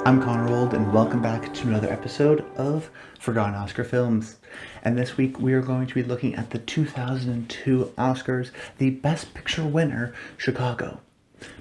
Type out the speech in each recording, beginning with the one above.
I'm Connor Old, and welcome back to another episode of Forgotten Oscar Films. And this week we are going to be looking at the 2002 Oscars, the Best Picture winner, Chicago.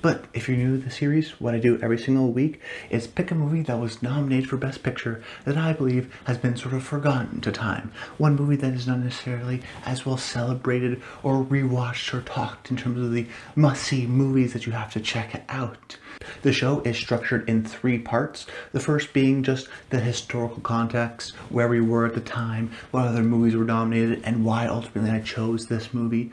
But if you're new to the series, what I do every single week is pick a movie that was nominated for Best Picture that I believe has been sort of forgotten to time. One movie that is not necessarily as well celebrated or rewatched or talked in terms of the must-see movies that you have to check out. The show is structured in 3 parts. The first being just the historical context, where we were at the time, what other movies were nominated, and why ultimately I chose this movie.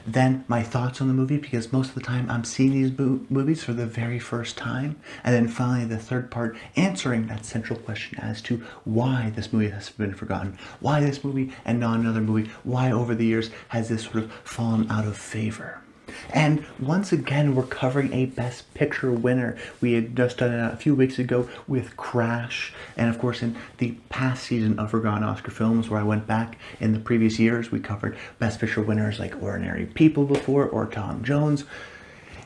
Then my thoughts on the movie, because most of the time I'm seeing these movies for the very first time. And then finally the third part, answering that central question as to why this movie has been forgotten. Why this movie and not another movie? Why over the years has this sort of fallen out of favor? And once again, we're covering a Best Picture winner. We had just done it a few weeks ago with Crash, and of course in the past season of Forgotten Oscar Films, where I went back in the previous years, we covered Best Picture winners like Ordinary People before, or Tom Jones.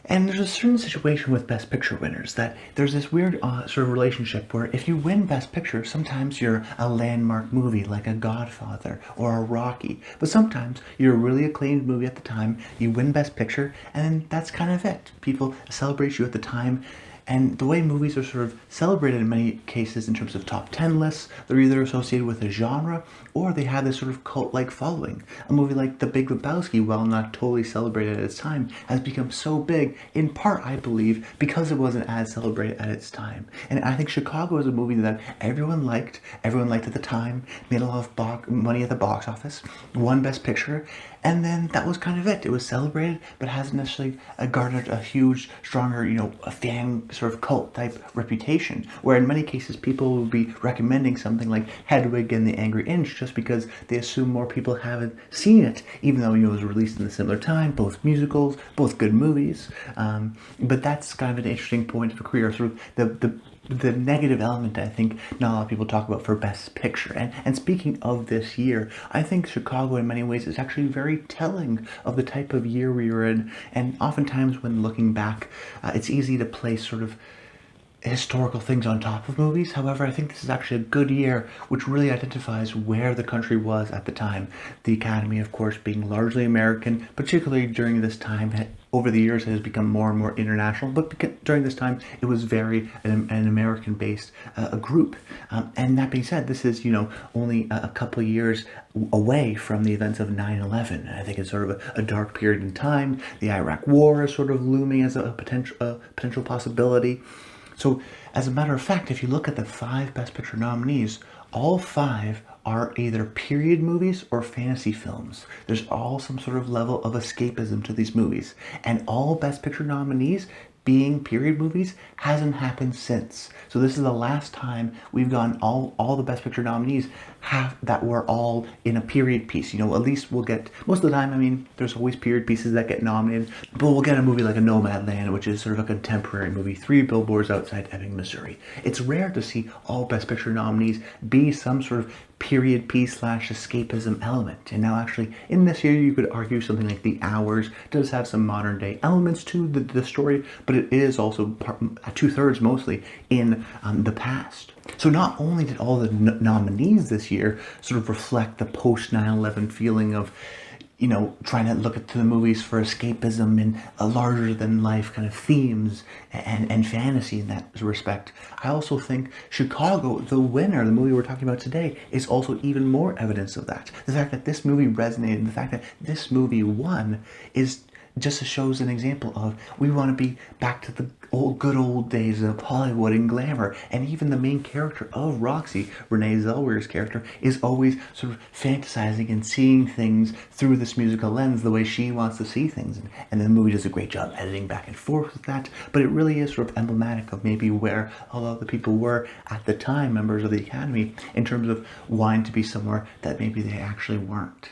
And there's a certain situation with Best Picture winners that there's this weird sort of relationship where if you win Best Picture, sometimes you're a landmark movie like a Godfather or a Rocky. But sometimes you're a really acclaimed movie at the time, you win Best Picture, and that's kind of it. People celebrate you at the time. And the way movies are sort of celebrated in many cases in terms of top 10 lists, they're either associated with a genre or they have this sort of cult-like following. A movie like The Big Lebowski, while not totally celebrated at its time, has become so big, in part, I believe, because it wasn't as celebrated at its time. And I think Chicago is a movie that everyone liked at the time, made a lot of money at the box office, won Best Picture, and then that was kind of it. It was celebrated, but hasn't necessarily garnered a huge, stronger, a fan sort of cult type reputation, where in many cases people will be recommending something like Hedwig and the Angry Inch just because they assume more people haven't seen it, even though it was released in a similar time, both musicals, both good movies. But that's kind of an interesting point of a career, sort of the negative element I think not a lot of people talk about for Best Picture. And speaking of this year, I think Chicago in many ways is actually very telling of the type of year we were in. And oftentimes when looking back, it's easy to place sort of historical things on top of movies. However, I think this is actually a good year which really identifies where the country was at the time. The Academy, of course, being largely American, particularly during this time. Over the years it has become more and more international, but during this time it was very an American-based group. And that being said, this is only a couple of years away from the events of 9/11. I think it's sort of a dark period in time. The Iraq War is sort of looming as a potential possibility. So, as a matter of fact, if you look at the 5 Best Picture nominees, all 5 are either period movies or fantasy films. There's all some sort of level of escapism to these movies. And all Best Picture nominees being period movies hasn't happened since. So this is the last time we've gotten all the Best Picture nominees that were all in a period piece. At least we'll get, most of the time, I mean, there's always period pieces that get nominated, but we'll get a movie like a Nomadland, which is sort of a contemporary movie, 3 billboards outside Ebbing, Missouri. It's rare to see all Best Picture nominees be some sort of period piece / escapism element. And now actually in this year you could argue something like The Hours does have some modern day elements to the story, but it is also 2/3 mostly in the past. So not only did all the nominees this year sort of reflect the post 9/11 feeling of trying to look at the movies for escapism and a larger than life kind of themes and fantasy in that respect, I also think Chicago, the winner, the movie we're talking about today, is also even more evidence of that. The fact that this movie resonated, the fact that this movie won, is just shows an example of we want to be back to the good old days of Hollywood and glamour. And even the main character of Roxy, Renee Zellweger's character, is always sort of fantasizing and seeing things through this musical lens the way she wants to see things. And the movie does a great job editing back and forth with that, but it really is sort of emblematic of maybe where a lot of the people were at the time, members of the Academy, in terms of wanting to be somewhere that maybe they actually weren't.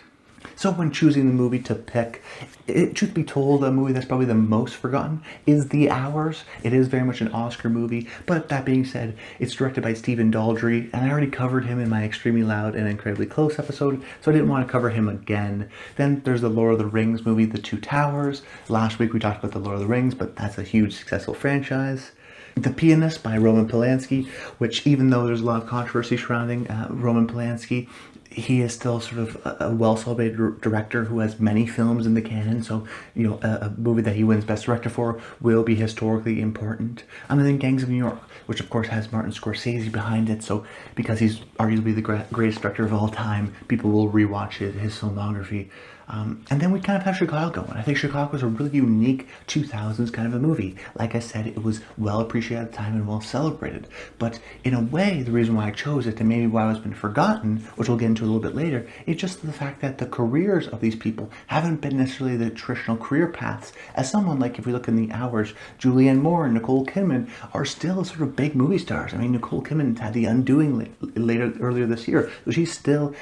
So when choosing the movie to pick, truth be told, a movie that's probably the most forgotten is The Hours. It is very much an Oscar movie, but that being said, it's directed by Stephen Daldry, and I already covered him in my Extremely Loud and Incredibly Close episode, so I didn't want to cover him again. Then there's the Lord of the Rings movie, The Two Towers. Last week we talked about The Lord of the Rings, but that's a huge successful franchise. The Pianist by Roman Polanski, which even though there's a lot of controversy surrounding Roman Polanski, he is still sort of a well-celebrated director who has many films in the canon. So, you know, a movie that he wins Best Director for will be historically important. And then Gangs of New York, which of course has Martin Scorsese behind it. So, because he's arguably the greatest director of all time, people will rewatch his filmography. And then we kind of have Chicago, and I think Chicago is a really unique 2000s kind of a movie. Like I said, it was well appreciated at the time and well celebrated. But in a way, the reason why I chose it, and maybe why it's been forgotten, which we'll get into a little bit later, is just the fact that the careers of these people haven't been necessarily the traditional career paths. As someone like, if we look in the hours, Julianne Moore and Nicole Kidman are still sort of big movie stars. I mean, Nicole Kidman had The Undoing earlier this year, so she's still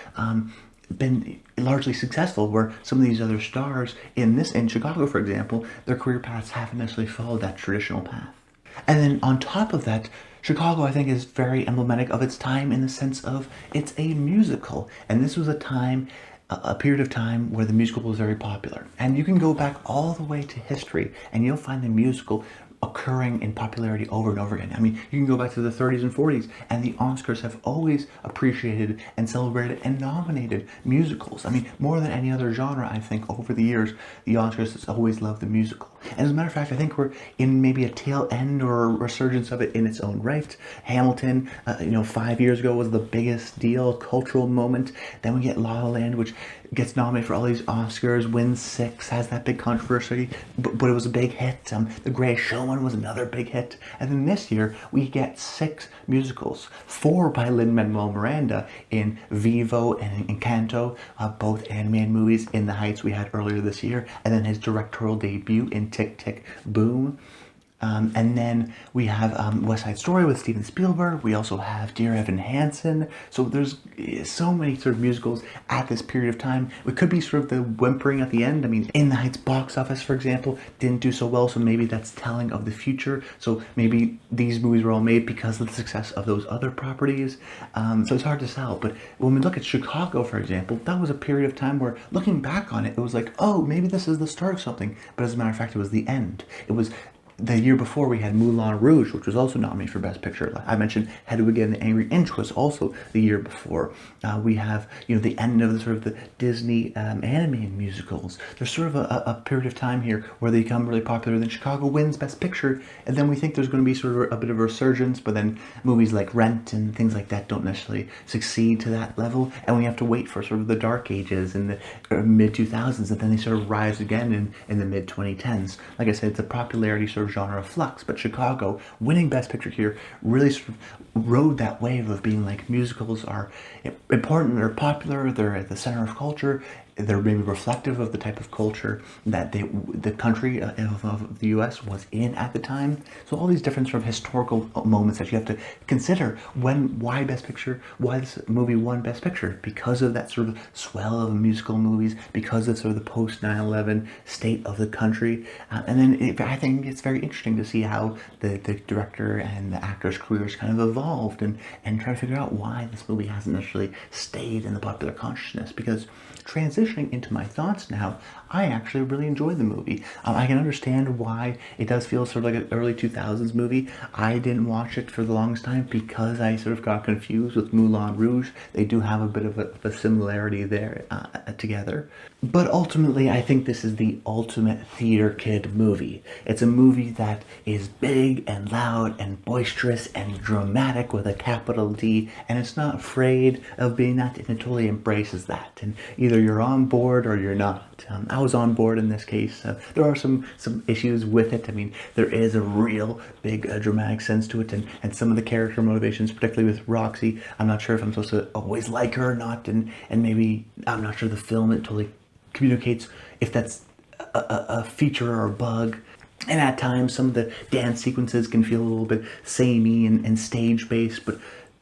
been largely successful, where some of these other stars in Chicago, for example, their career paths haven't necessarily followed that traditional path. And then on top of that, Chicago, I think, is very emblematic of its time in the sense of it's a musical, and this was a period of time where the musical was very popular. And you can go back all the way to history, and you'll find the musical occurring in popularity over and over again. I mean, you can go back to the 30s and 40s, and the Oscars have always appreciated and celebrated and nominated musicals. I mean, more than any other genre, I think, over the years, the Oscars has always loved the musical. And as a matter of fact, I think we're in maybe a tail end or a resurgence of it in its own right. Hamilton, 5 years ago was the biggest deal, cultural moment. Then we get La La Land, which gets nominated for all these Oscars, wins 6, has that big controversy, but it was a big hit. The Greatest Showman was another big hit. And then this year, we get 6 musicals, 4 by Lin-Manuel Miranda in Vivo and Encanto, both animated movies. In the Heights we had earlier this year, and then his directorial debut in Tick, Tick, Boom. And then we have West Side Story with Steven Spielberg. We also have Dear Evan Hansen. So there's so many sort of musicals at this period of time. It could be sort of the whimpering at the end. I mean, In the Heights box office, for example, didn't do so well, so maybe that's telling of the future. So maybe these movies were all made because of the success of those other properties. So it's hard to tell. But when we look at Chicago, for example, that was a period of time where, looking back on it, it was like, oh, maybe this is the start of something. But as a matter of fact, it was the end. It was the year before, we had Moulin Rouge, which was also nominated for Best Picture. I mentioned Hedwig and the Angry Inch was also the year before. We have, the end of the Disney animated musicals. There's sort of a period of time here where they become really popular. Then Chicago wins Best Picture, and then we think there's going to be sort of a bit of a resurgence, but then movies like Rent and things like that don't necessarily succeed to that level, and we have to wait for sort of the dark ages in the mid-2000s, and then they sort of rise again in the mid-2010s. Like I said, it's a popularity sort of genre of flux, but Chicago winning Best Picture here really sort of rode that wave of being like, musicals are important, they're popular, they're at the center of culture, they're maybe reflective of the type of culture that the country of the U.S. was in at the time. So all these different sort of historical moments that you have to consider why Best Picture, why this movie won Best Picture, because of that sort of swell of musical movies, because of sort of the post 9/11 state of the country. And then I think it's very interesting to see how the director and the actor's careers kind of evolved and try to figure out why this movie hasn't necessarily stayed in the popular consciousness. Because transitioning into my thoughts now, I actually really enjoyed the movie. I can understand why it does feel sort of like an early 2000s movie. I didn't watch it for the longest time because I sort of got confused with Moulin Rouge. They do have a bit of a similarity there together. But ultimately, I think this is the ultimate theater kid movie. It's a movie that is big and loud and boisterous and dramatic with a capital D, and it's not afraid of being that, and it totally embraces that. And either you're on board or you're not. I was on board in this case. There are some issues with it. I mean, there is a real big dramatic sense to it, and some of the character motivations, particularly with Roxy, I'm not sure if I'm supposed to always like her or not, and maybe I'm not sure the film it totally communicates if that's a feature or a bug. And at times, some of the dance sequences can feel a little bit samey and stage-based, but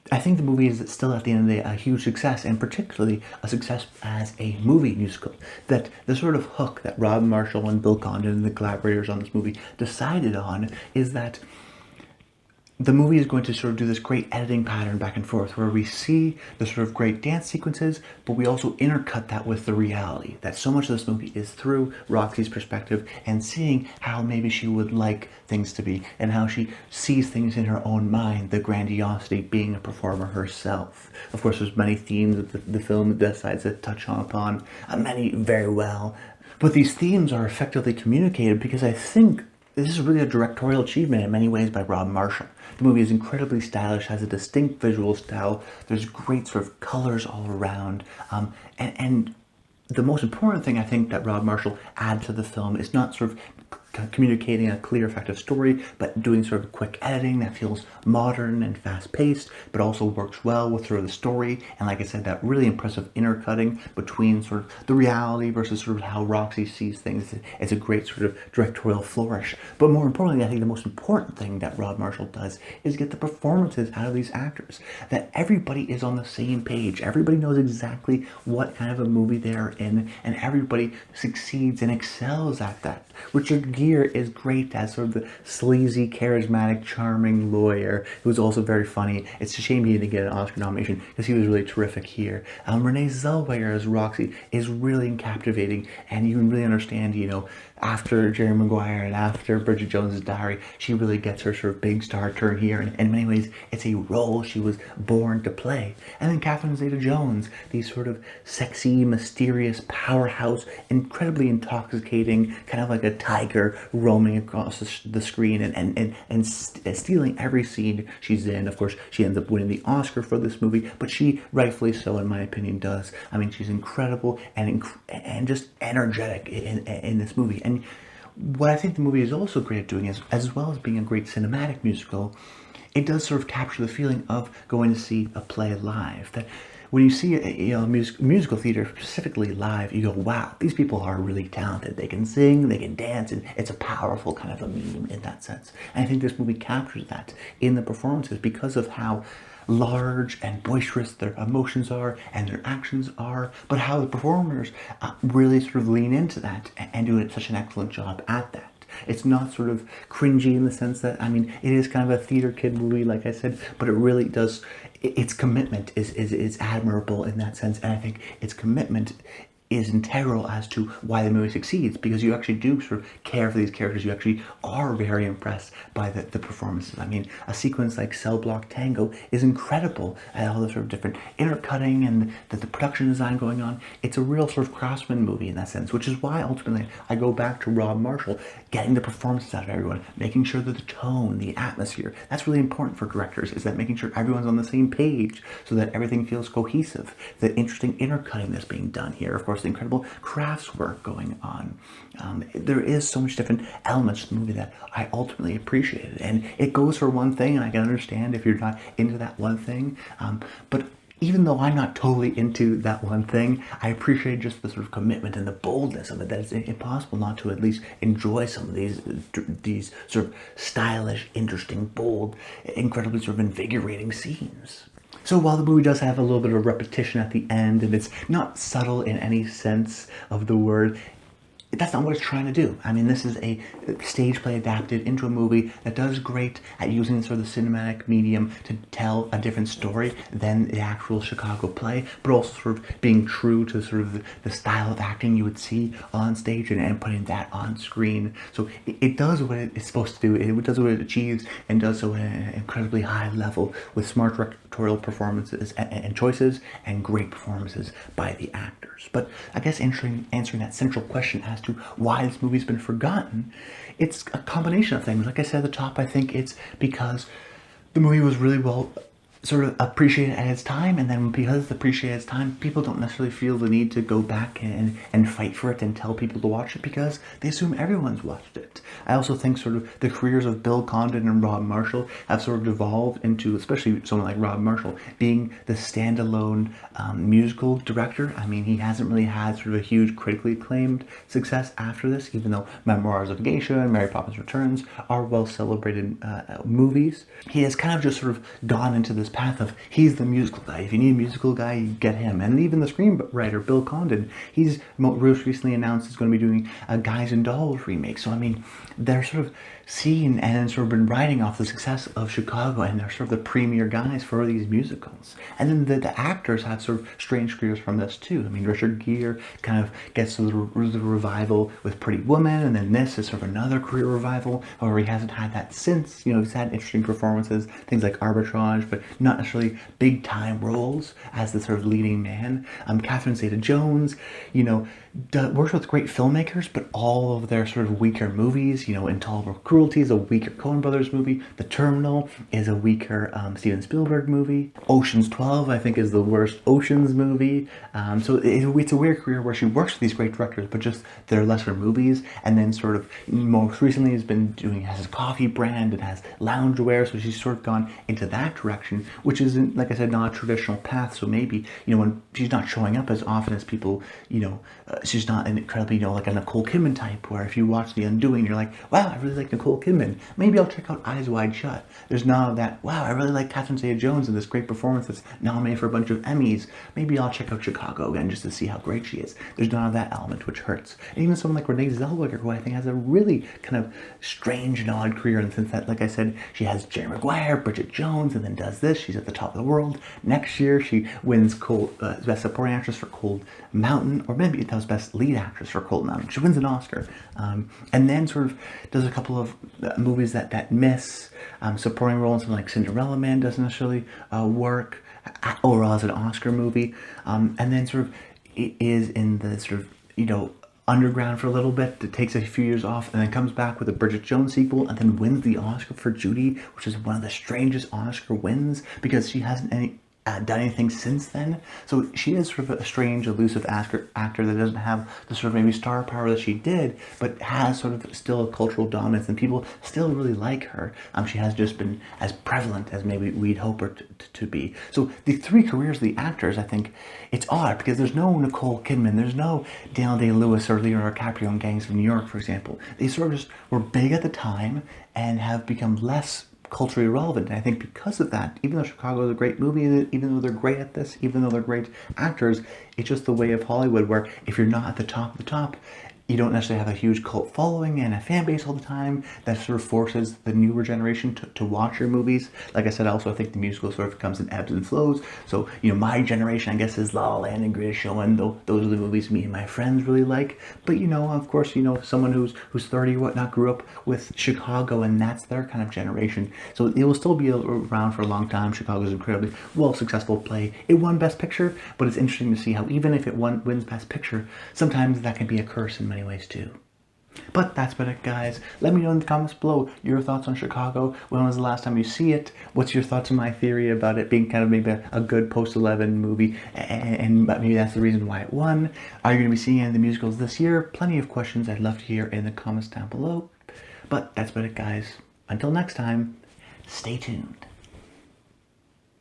I think the movie is still, at the end of the day, a huge success, and particularly a success as a movie musical. That the sort of hook that Rob Marshall and Bill Condon and the collaborators on this movie decided on is that the movie is going to sort of do this great editing pattern back and forth where we see the sort of great dance sequences, but we also intercut that with the reality. That so much of this movie is through Roxy's perspective and seeing how maybe she would like things to be and how she sees things in her own mind, the grandiosity being a performer herself. Of course, there's many themes that the film decides to touch upon, many very well. But these themes are effectively communicated because I think this is really a directorial achievement in many ways by Rob Marshall. The movie is incredibly stylish, has a distinct visual style. There's great sort of colors all around. And the most important thing I think that Rob Marshall adds to the film is not sort of communicating a clear, effective story, but doing sort of quick editing that feels modern and fast-paced, but also works well with sort of the story. And like I said, that really impressive intercutting between sort of the reality versus sort of how Roxy sees things. It's a great sort of directorial flourish. But more importantly, I think the most important thing that Rob Marshall does is get the performances out of these actors. That everybody is on the same page. Everybody knows exactly what kind of a movie they're in, and everybody succeeds and excels at that. Richard Gere is great as sort of the sleazy, charismatic, charming lawyer who's also very funny. It's a shame he didn't get an Oscar nomination because he was really terrific here. Renee Zellweger as Roxy is really captivating, and you can really understand, you know, after Jerry Maguire and after Bridget Jones's Diary, she really gets her sort of big star turn here, and in many ways, it's a role she was born to play. And then Catherine Zeta-Jones, the sort of sexy, mysterious powerhouse, incredibly intoxicating, kind of like a tiger roaming across the screen and stealing every scene she's in. Of course, she ends up winning the Oscar for this movie, but she rightfully so, in my opinion, does. I mean, she's incredible and just energetic in this movie. And what I think the movie is also great at doing is, as well as being a great cinematic musical, it does sort of capture the feeling of going to see a play live. That when you see a musical theater specifically live, you go, wow, these people are really talented. They can sing, they can dance, and it's a powerful kind of a medium in that sense. And I think this movie captures that in the performances because of how large and boisterous their emotions are and their actions are, but how the performers really sort of lean into that and do such an excellent job at that. It's not sort of cringy in the sense that, I mean, it is kind of a theater kid movie, like I said, but it really does, its commitment is admirable in that sense, and I think its commitment is integral as to why the movie succeeds, because you actually do sort of care for these characters. You actually are very impressed by the performances. I mean, a sequence like Cell Block Tango is incredible at all the sort of different intercutting and the production design going on. It's a real sort of craftsman movie in that sense, which is why ultimately I go back to Rob Marshall, getting the performances out of everyone, making sure that the tone, the atmosphere, that's really important for directors, is that making sure everyone's on the same page so that everything feels cohesive. The interesting intercutting that's being done here, of course, the incredible craftswork going on. There is so much different elements to the movie that I ultimately appreciated, and it goes for one thing, and I can understand if you're not into that one thing, but even though I'm not totally into that one thing, I appreciate just the sort of commitment and the boldness of it, that it's impossible not to at least enjoy some of these sort of stylish, interesting, bold, incredibly sort of invigorating scenes. So while the movie does have a little bit of repetition at the end, and it's not subtle in any sense of the word, that's not what it's trying to do. I mean, this is a stage play adapted into a movie that does great at using sort of the cinematic medium to tell a different story than the actual Chicago play, but also sort of being true to sort of the style of acting you would see on stage and putting that on screen. So it does what it's supposed to do. It does what it achieves and does so at an incredibly high level with smart directorial performances and choices and great performances by the actors. But I guess answering that central question as to why this movie's been forgotten, it's a combination of things. Like I said at the top, I think it's because the movie was really well sort of appreciated at its time, and then because it's appreciated at its time, people don't necessarily feel the need to go back and fight for it and tell people to watch it because they assume everyone's watched it. I also think sort of the careers of Bill Condon and Rob Marshall have sort of devolved into, especially someone like Rob Marshall, being the standalone musical director. I mean, he hasn't really had sort of a huge critically acclaimed success after this, even though Memoirs of a Geisha and Mary Poppins Returns are well celebrated movies. He has kind of just sort of gone into this path of he's the musical guy. If you need a musical guy, you get him. And even the screenwriter, Bill Condon, he's most recently announced he's going to be doing a Guys and Dolls remake. So, I mean, they're sort of seen and sort of been riding off the success of Chicago, and they're sort of the premier guys for these musicals. And then the actors have sort of strange careers from this too. I mean, Richard Gere kind of gets the revival with Pretty Woman, and then this is sort of another career revival. However, he hasn't had that since. You know, he's had interesting performances, things like Arbitrage, but not necessarily big time roles as the sort of leading man. Catherine Zeta-Jones, you know, works with great filmmakers, but all of their sort of weaker movies, you know, Intolerable Cruelty is a weaker Coen Brothers movie. The Terminal is a weaker Steven Spielberg movie. Ocean's 12, I think, is the worst Ocean's movie. So it's a weird career where she works with these great directors, but just they're lesser movies. And then sort of most recently has a coffee brand, it has loungewear, so she's sort of gone into that direction, which isn't, like I said, not a traditional path. So maybe, you know, when she's not showing up as often as people, you know, she's not an incredibly, you know, like a Nicole Kidman type, where if you watch The Undoing, you're like, wow, I really like Nicole Kidman. Maybe I'll check out Eyes Wide Shut. There's none of that, wow, I really like Catherine Zeta-Jones in this great performance that's nominated for a bunch of Emmys. Maybe I'll check out Chicago again just to see how great she is. There's none of that element, which hurts. And even someone like Renee Zellweger, who I think has a really kind of strange and odd career in the sense that, like I said, she has Jerry Maguire, Bridget Jones, and then does this. She's at the top of the world. Next year, she wins Best Supporting Actress for Cold Mountain, or maybe that was Best Lead Actress for Cold Mountain. She wins an Oscar. And then sort of does a couple of movies that miss. Supporting role in something like Cinderella Man doesn't necessarily work overall as an Oscar movie. And then sort of is in the sort of, you know, underground for a little bit. It takes a few years off and then comes back with a Bridget Jones sequel and then wins the Oscar for Judy, which is one of the strangest Oscar wins because she hasn't done anything since then. So she is sort of a strange, elusive actor that doesn't have the sort of maybe star power that she did, but has sort of still a cultural dominance, and people still really like her. She has just been as prevalent as maybe we'd hope her to be. So the three careers of the actors, I think, it's odd because there's no Nicole Kidman, there's no Daniel Day-Lewis or Leonardo DiCaprio in Gangs of New York, for example. They sort of just were big at the time and have become less culturally relevant. And I think because of that, even though Chicago is a great movie, even though they're great at this, even though they're great actors, it's just the way of Hollywood where if you're not at the top of the top, you don't necessarily have a huge cult following and a fan base all the time that sort of forces the newer generation to watch your movies. Like I said, also I think the musical sort of comes in ebbs and flows. So, you know, my generation, I guess, is La La Land and Greatest Showman. Those are the movies me and my friends really like. But, you know, of course, you know, someone who's 30 whatnot grew up with Chicago, and that's their kind of generation. So it will still be around for a long time. Chicago's incredibly well successful play. It won Best Picture, but it's interesting to see how even if it wins Best Picture, sometimes that can be a curse in many ways too. But that's about it, guys. Let me know in the comments below your thoughts on Chicago. When was the last time you see it? What's your thoughts on my theory about it being kind of maybe a good post-11 movie, and maybe that's the reason why it won? Are you going to be seeing any of the musicals this year? Plenty of questions I'd love to hear in the comments down below. But that's about it, guys. Until next time, stay tuned.